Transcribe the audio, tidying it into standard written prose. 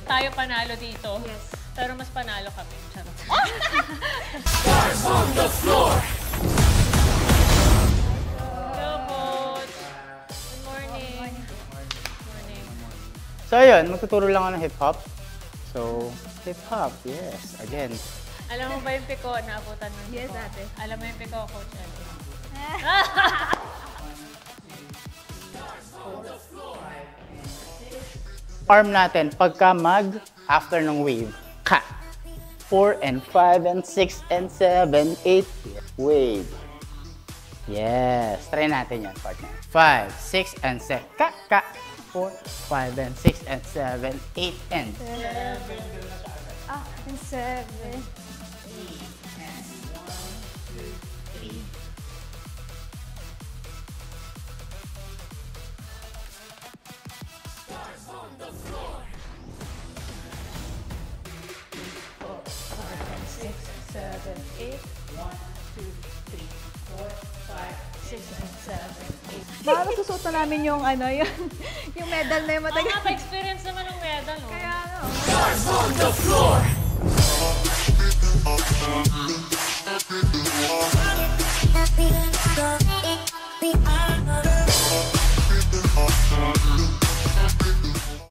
tayo panalo dito. Yes. Pero mas panalo kami. Charot. Stars on the floor! Hello, boss. Good morning. Morning. So yun, magtuturo lang ako ng hip-hop. So, hip-hop, yes, again. Alam mo ba yung piko? Naabutan mo yung Yes, piko? ate. Alam mo yung piko, Coach Ellie? Arm natin, pagka after ng wave, ka. 4 and 5 and 6 and 7, 8, wave. Yes, try natin yan, partner. 5, 6 and 7, ka, ka. 4, 5 and 6 and 7, 8 and 7. Baka nasusuot na namin yung ano, yung medal na yung Oo matagal. nga, pa-experience naman ng medal, oh. Kaya ano. Stars on the floor!